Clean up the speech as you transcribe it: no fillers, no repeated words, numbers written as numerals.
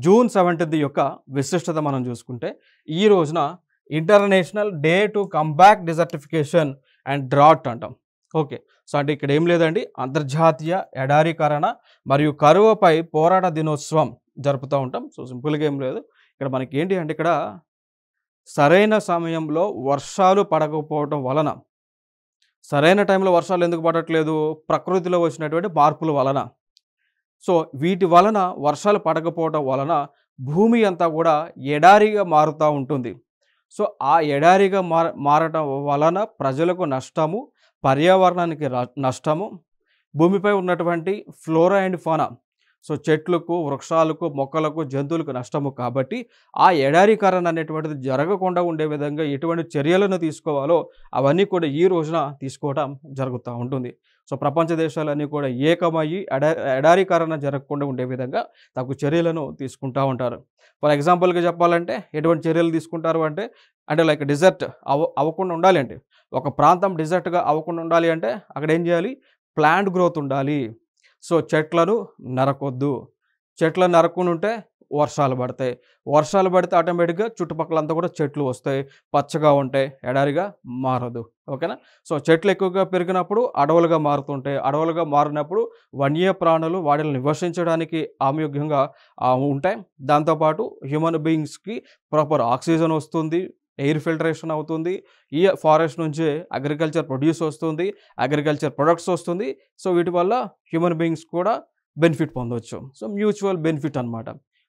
June 17 యొక్క విశిష్టత మనం చూసుకుంటే ఈ రోజున international day to comeback desertification and drought అంటాం. ఓకే. సో అంటే ఇక్కడ ఏం లేదండి, అంతర్జాతీయ ఎడారీకరణ మరియు కరువుపై పోరాట దినోత్సవం జరుపుతూ ఉంటాం. సో సింపుల్గా ఏం లేదు, ఇక్కడ మనకి ఏంటి అంటే ఇక్కడ సరైన సమయంలో వర్షాలు పడకపోవటం వలన, సరైన టైంలో వర్షాలు ఎందుకు పడట్లేదు, ప్రకృతిలో వచ్చినటువంటి మార్పుల వలన. సో వీటి వలన వర్షాలు పడకపోవడం వలన భూమి అంతా కూడా ఎడారిగా మారుతూ ఉంటుంది. సో ఆ ఎడారిగా మారటం వలన ప్రజలకు నష్టము, పర్యావరణానికి నష్టము, భూమిపై ఉన్నటువంటి ఫ్లోరా అండ్ ఫానా, సో చెట్లకు, వృక్షాలకు, మొక్కలకు, జంతువులకు నష్టము. కాబట్టి ఆ ఎడారీకరణ అనేటువంటిది జరగకుండా ఉండే విధంగా ఎటువంటి చర్యలను తీసుకోవాలో అవన్నీ కూడా ఈ రోజున తీసుకోవడం జరుగుతూ ఉంటుంది. సో ప్రపంచ దేశాలన్నీ కూడా ఏకమయ్యి ఎడారీకరణ జరగకుండా ఉండే విధంగా తగు చర్యలను తీసుకుంటూ ఉంటారు. ఫర్ ఎగ్జాంపుల్గా చెప్పాలంటే ఎటువంటి చర్యలు తీసుకుంటారు అంటే లైక్ డిజర్ట్ అవ్వకుండా ఉండాలి అంటే, ఒక ప్రాంతం డిజర్ట్గా అవ్వకుండా ఉండాలి అంటే అక్కడ ఏం చేయాలి, ప్లాంట్ గ్రోత్ ఉండాలి. సో చెట్లను నరకొద్దు, చెట్లను నరకుండా ఉంటే వర్షాలు పడతాయి, వర్షాలు పడితే ఆటోమేటిక్గా చుట్టుపక్కలంతా కూడా చెట్లు వస్తాయి, పచ్చగా ఉంటాయి, ఎడారిగా మారదు. ఓకేనా. సో చెట్లు ఎక్కువగా పెరిగినప్పుడు అడవులుగా మారుతుంటాయి, అడవులుగా మారినప్పుడు వన్య ప్రాణులు వాటిని నివసించడానికి ఆమయోగ్యంగా ఉంటాయి. దాంతోపాటు హ్యూమన్ బీయింగ్స్కి ప్రాపర్ ఆక్సిజన్ వస్తుంది, ఎయిర్ ఫిల్టరేషన్ అవుతుంది, ఈ ఫారెస్ట్ నుంచి అగ్రికల్చర్ ప్రొడ్యూస్ వస్తుంది, అగ్రికల్చర్ ప్రొడక్ట్స్ వస్తుంది. సో వీటి వల్ల హ్యూమన్ బీయింగ్స్ కూడా బెనిఫిట్ పొందవచ్చు. సో మ్యూచువల్ బెనిఫిట్ అనమాట.